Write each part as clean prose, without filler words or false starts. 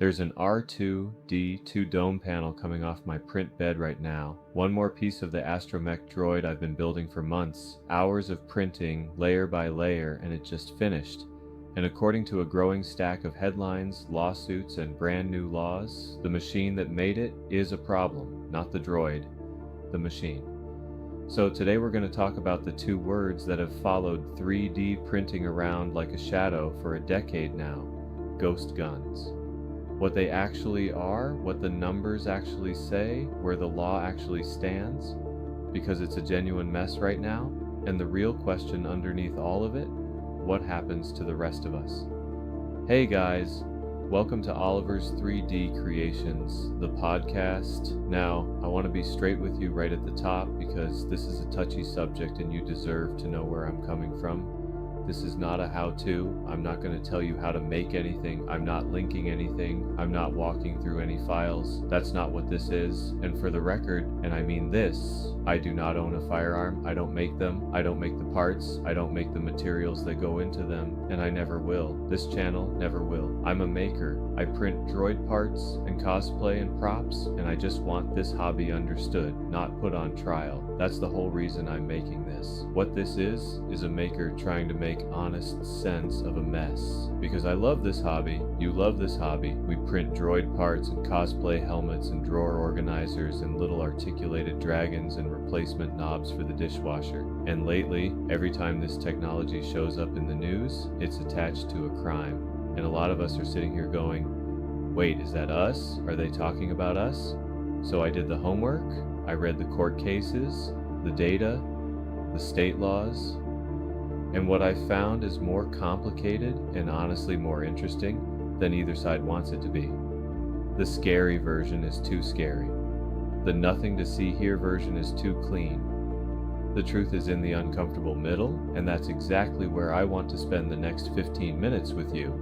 There's an R2-D2 dome panel coming off my print bed right now. One more piece of the astromech droid I've been building for months. Hours of printing, layer by layer, and it just finished. And according to a growing stack of headlines, lawsuits, and brand new laws, the machine that made it is a problem, not the droid, the machine. So today we're going to talk about the two words that have followed 3D printing around like a shadow for a decade now, ghost guns. What they actually are, what the numbers actually say, where the law actually stands, because it's a genuine mess right now, and the real question underneath all of it, what happens to the rest of us? Hey guys, welcome to Oliver's 3D Creations, the podcast. Now, I want to be straight with you right at the top because this is a touchy subject and you deserve to know where I'm coming from. This is not a how-to. I'm not going to tell you how to make anything. I'm not linking anything. I'm not walking through any files. That's not what this is. And for the record, and I mean this, I do not own a firearm. I don't make them. I don't make the parts. I don't make the materials that go into them. And I never will. This channel never will. I'm a maker. I print droid parts and cosplay and props, and I just want this hobby understood, not put on trial. That's the whole reason I'm making this. What this is a maker trying to make honest sense of a mess. Because I love this hobby, you love this hobby. We print droid parts and cosplay helmets and drawer organizers and little articulated dragons and replacement knobs for the dishwasher. And lately, every time this technology shows up in the news, it's attached to a crime. And a lot of us are sitting here going, wait, is that us? Are they talking about us? So I did the homework, I read the court cases, the data, the state laws, and what I found is more complicated and honestly more interesting than either side wants it to be. The scary version is too scary. The nothing to see here version is too clean. The truth is in the uncomfortable middle, and that's exactly where I want to spend the next 15 minutes with you.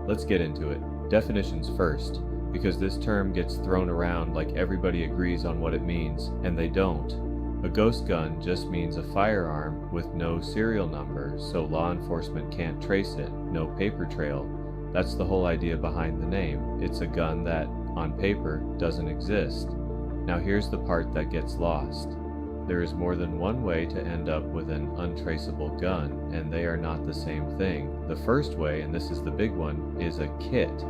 Let's get into it. Definitions first, because this term gets thrown around like everybody agrees on what it means, and they don't. A ghost gun just means a firearm with no serial number, so law enforcement can't trace it, no paper trail. That's the whole idea behind the name. It's a gun that, on paper, doesn't exist. Now here's the part that gets lost. There is more than one way to end up with an untraceable gun, and they are not the same thing. The first way, and this is the big one, is a kit.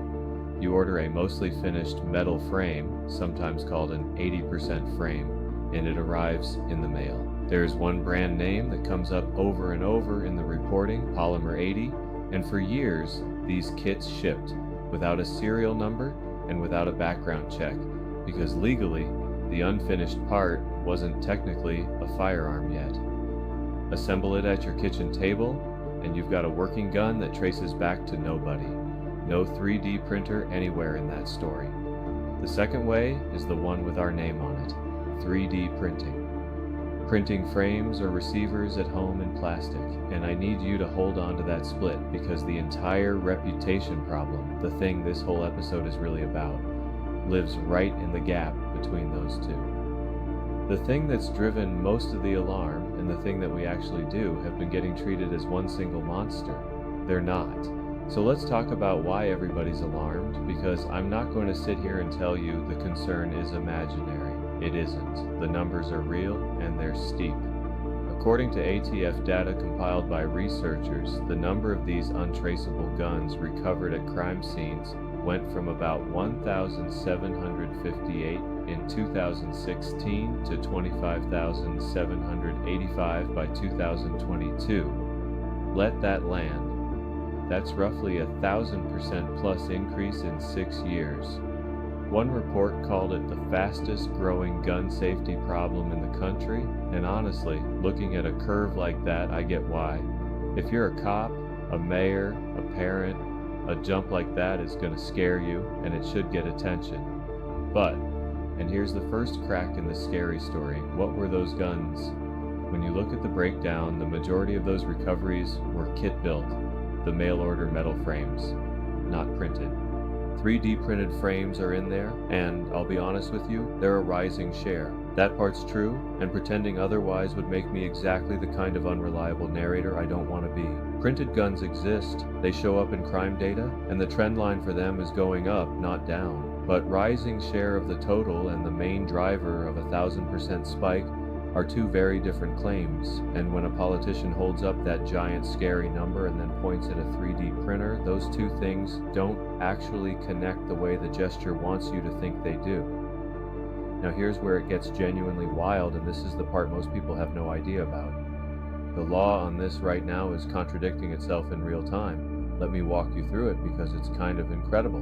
You order a mostly finished metal frame, sometimes called an 80% frame, and it arrives in the mail. There's one brand name that comes up over and over in the reporting, Polymer 80, and for years, these kits shipped without a serial number and without a background check, because legally, the unfinished part wasn't technically a firearm yet. Assemble it at your kitchen table, and you've got a working gun that traces back to nobody. No 3D printer anywhere in that story. The second way is the one with our name on it. 3D printing. Printing frames or receivers at home in plastic, and I need you to hold on to that split because the entire reputation problem, the thing this whole episode is really about, lives right in the gap between those two. The thing that's driven most of the alarm and the thing that we actually do have been getting treated as one single monster. They're not. So let's talk about why everybody's alarmed, because I'm not going to sit here and tell you the concern is imaginary. It isn't. The numbers are real and they're steep. According to ATF data compiled by researchers, the number of these untraceable guns recovered at crime scenes went from about 1,758 in 2016 to 25,785 by 2022. Let that land. That's roughly 1,000% plus increase in 6 years. One report called it the fastest growing gun safety problem in the country, and honestly, looking at a curve like that, I get why. If you're a cop, a mayor, a parent, a jump like that is going to scare you, and it should get attention. But, and here's the first crack in the scary story, what were those guns? When you look at the breakdown, the majority of those recoveries were kit built, the mail order metal frames, not printed. 3D printed frames are in there, and I'll be honest with you, they're a rising share. That part's true, and pretending otherwise would make me exactly the kind of unreliable narrator I don't want to be. Printed guns exist, they show up in crime data, and the trend line for them is going up, not down. But rising share of the total and the main driver of 1,000% spike are two very different claims, and when a politician holds up that giant scary number and then points at a 3D printer, those two things don't actually connect the way the gesture wants you to think they do. Now here's where it gets genuinely wild, and this is the part most people have no idea about. The law on this right now is contradicting itself in real time. Let me walk you through it because it's kind of incredible.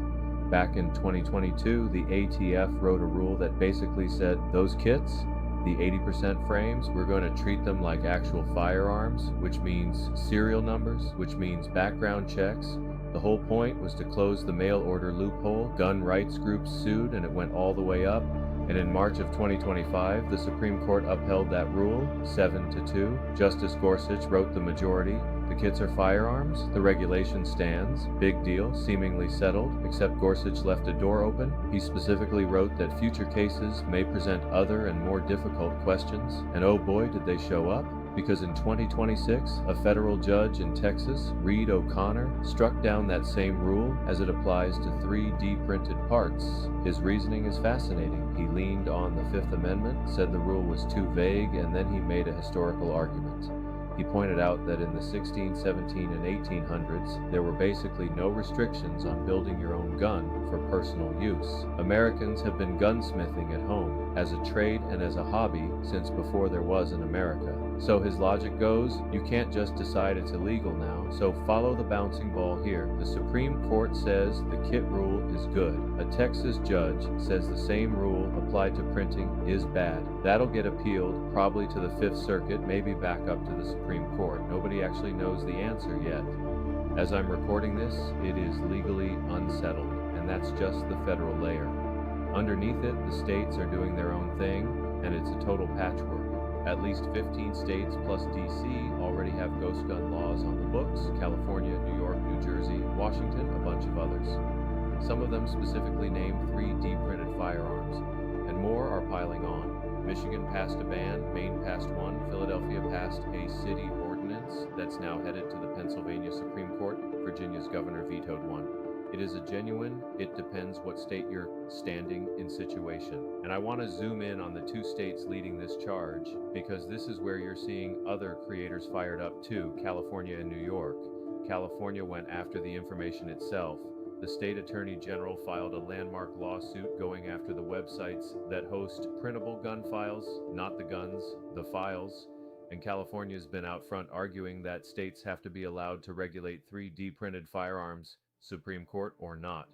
Back in 2022, the ATF wrote a rule that basically said those kits, the 80% frames, we're going to treat them like actual firearms, which means serial numbers, which means background checks. The whole point was to close the mail order loophole. Gun rights groups sued, and it went all the way up. And in March of 2025, the Supreme Court upheld that rule, 7-2. Justice Gorsuch wrote the majority. The kits are firearms, the regulation stands, big deal, seemingly settled, except Gorsuch left a door open. He specifically wrote that future cases may present other and more difficult questions, and oh boy did they show up. Because in 2026, a federal judge in Texas, Reed O'Connor, struck down that same rule as it applies to 3D printed parts. His reasoning is fascinating. He leaned on the Fifth Amendment, said the rule was too vague, and then he made a historical argument. He pointed out that in the 16, 17, and 1800s, there were basically no restrictions on building your own gun for personal use. Americans have been gunsmithing at home as a trade and as a hobby since before there was an America. So his logic goes, you can't just decide it's illegal now, so follow the bouncing ball here. The Supreme Court says the kit rule is good. A Texas judge says the same rule applied to printing is bad. That'll get appealed, probably to the Fifth Circuit, maybe back up to the Supreme Court. Nobody actually knows the answer yet. As I'm recording this, it is legally unsettled, and that's just the federal layer. Underneath it, the states are doing their own thing, and it's a total patchwork. At least 15 states plus DC already have ghost gun laws on the books. California, New York, New Jersey, Washington, a bunch of others. Some of them specifically named 3D printed firearms, and more are piling on. Michigan passed a ban, Maine passed one, Philadelphia passed a city ordinance that's now headed to the Pennsylvania Supreme Court, Virginia's governor vetoed one. It is a genuine, it depends what state you're standing in situation. And I want to zoom in on the two states leading this charge, because this is where you're seeing other creators fired up too, California and New York. California went after the information itself. The state attorney general filed a landmark lawsuit going after the websites that host printable gun files, not the guns, the files. And California's been out front arguing that states have to be allowed to regulate 3D printed firearms, Supreme Court or not.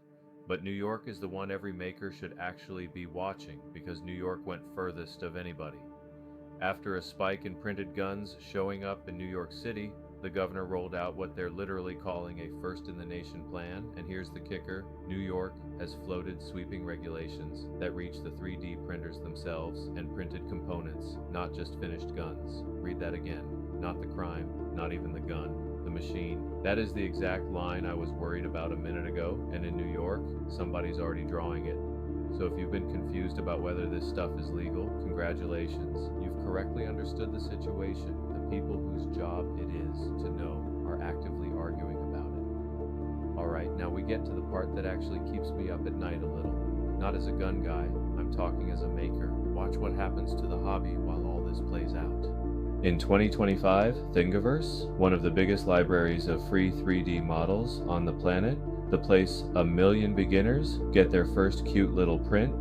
But New York is the one every maker should actually be watching, because New York went furthest of anybody. After a spike in printed guns showing up in New York City, the governor rolled out what they're literally calling a first-in-the-nation plan, and here's the kicker. New York has floated sweeping regulations that reach the 3D printers themselves and printed components, not just finished guns. Read that again. Not the crime, not even the gun. The machine. That is the exact line I was worried about a minute ago, and in New York, somebody's already drawing it. So if you've been confused about whether this stuff is legal, congratulations. You've correctly understood the situation. The people whose job it is to know are actively arguing about it. Alright, now we get to the part that actually keeps me up at night a little. Not as a gun guy, I'm talking as a maker. Watch what happens to the hobby while all this plays out. In 2025, Thingiverse, one of the biggest libraries of free 3D models on the planet, the place 1 million beginners get their first cute little print,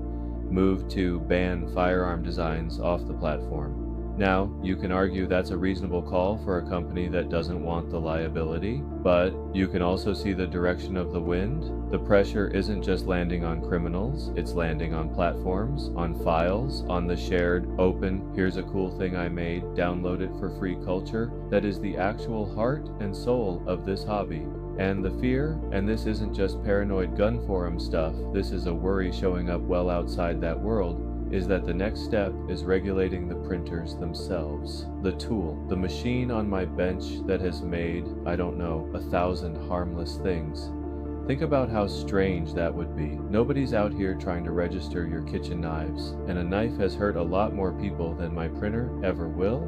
moved to ban firearm designs off the platform. Now, you can argue that's a reasonable call for a company that doesn't want the liability, but you can also see the direction of the wind. The pressure isn't just landing on criminals, it's landing on platforms, on files, on the shared, open, here's a cool thing I made, download it for free culture that is the actual heart and soul of this hobby. And the fear, and this isn't just paranoid gun forum stuff, this is a worry showing up well outside that world, is that the next step is regulating the printers themselves. The tool, the machine on my bench that has made, I don't know, 1,000 harmless things. Think about how strange that would be. Nobody's out here trying to register your kitchen knives, and a knife has hurt a lot more people than my printer ever will.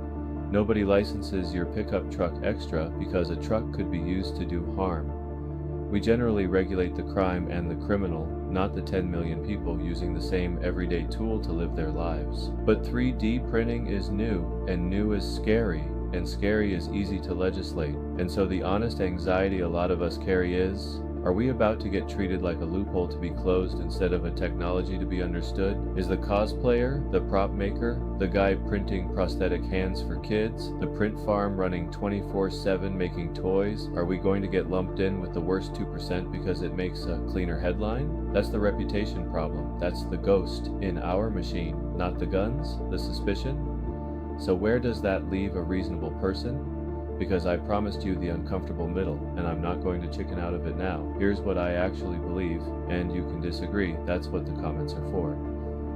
Nobody licenses your pickup truck extra because a truck could be used to do harm. We generally regulate the crime and the criminal, not the 10 million people using the same everyday tool to live their lives. But 3D printing is new, and new is scary, and scary is easy to legislate. And so the honest anxiety a lot of us carry is, are we about to get treated like a loophole to be closed instead of a technology to be understood? Is the cosplayer, the prop maker, the guy printing prosthetic hands for kids, the print farm running 24/7 making toys, are we going to get lumped in with the worst 2% because it makes a cleaner headline? That's the reputation problem. That's the ghost in our machine, not the guns, the suspicion. So where does that leave a reasonable person? Because I promised you the uncomfortable middle, and I'm not going to chicken out of it now. Here's what I actually believe, and you can disagree. That's what the comments are for.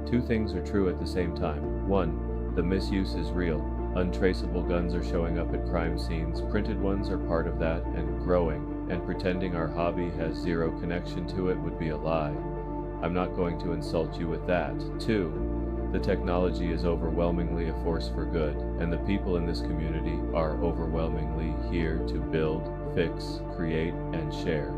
Two things are true at the same time. One, the misuse is real. Untraceable guns are showing up at crime scenes. Printed ones are part of that, and growing. And pretending our hobby has zero connection to it would be a lie. I'm not going to insult you with that. Two, the technology is overwhelmingly a force for good, and the people in this community are overwhelmingly here to build, fix, create, and share.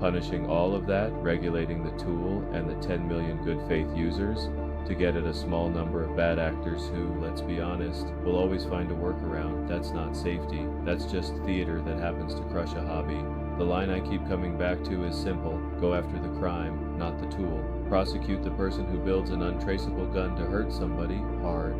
Punishing all of that, regulating the tool and the 10 million good faith users to get at a small number of bad actors who, let's be honest, will always find a workaround. That's not safety. That's just theater that happens to crush a hobby. The line I keep coming back to is simple. Go after the crime, not the tool. Prosecute the person who builds an untraceable gun to hurt somebody hard.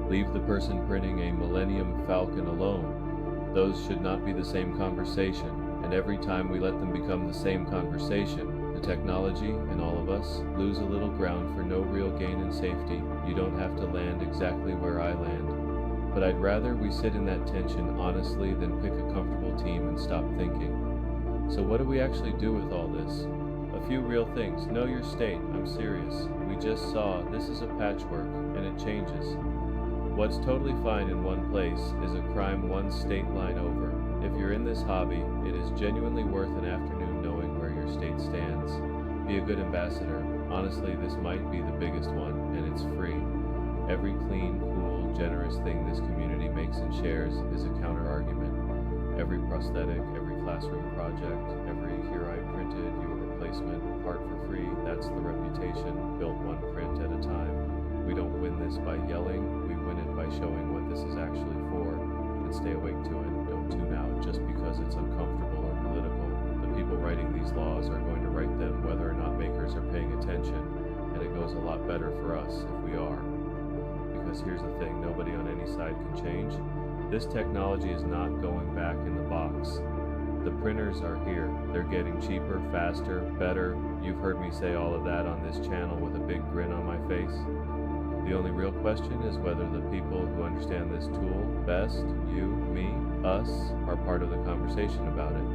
Leave the person printing a Millennium Falcon alone. Those should not be the same conversation, and every time we let them become the same conversation, the technology and all of us lose a little ground for no real gain in safety. You don't have to land exactly where I land. But I'd rather we sit in that tension honestly than pick a comfortable team and stop thinking. So what do we actually do with all this? A few real things. Know your state. I'm serious. We just saw this is a patchwork, and it changes. What's totally fine in one place is a crime one state line over. If you're in this hobby, it is genuinely worth an afternoon knowing where your state stands. Be a good ambassador. Honestly, this might be the biggest one, and it's free. Every clean, cool, generous thing this community makes and shares is a counter-argument. Every prosthetic, every classroom project, every here I printed, your replacement, part for free, that's the reputation, built one print at a time. We don't win this by yelling, we win it by showing what this is actually for, and stay awake to it. Don't tune out just because it's uncomfortable or political. The people writing these laws are going to write them whether or not makers are paying attention, and it goes a lot better for us if we are. Because here's the thing, nobody on any side can change. This technology is not going back in the box. The printers are here. They're getting cheaper, faster, better. You've heard me say all of that on this channel with a big grin on my face. The only real question is whether the people who understand this tool best, you, me, us, are part of the conversation about it,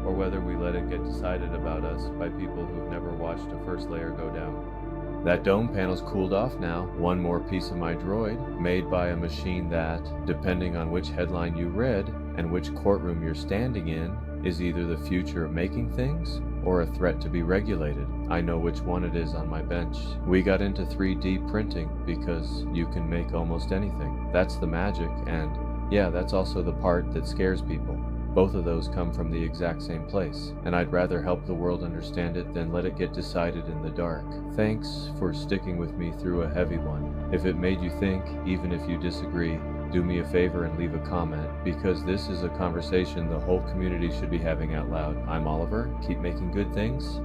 or whether we let it get decided about us by people who've never watched a first layer go down. That dome panel's cooled off now. One more piece of my droid, made by a machine that, depending on which headline you read and which courtroom you're standing in, is either the future of making things or a threat to be regulated. I know which one it is on my bench. We got into 3D printing because you can make almost anything. That's the magic, and yeah, that's also the part that scares people. Both of those come from the exact same place, and I'd rather help the world understand it than let it get decided in the dark. Thanks for sticking with me through a heavy one. If it made you think, even if you disagree, do me a favor and leave a comment, because this is a conversation the whole community should be having out loud. I'm Oliver. Keep making good things.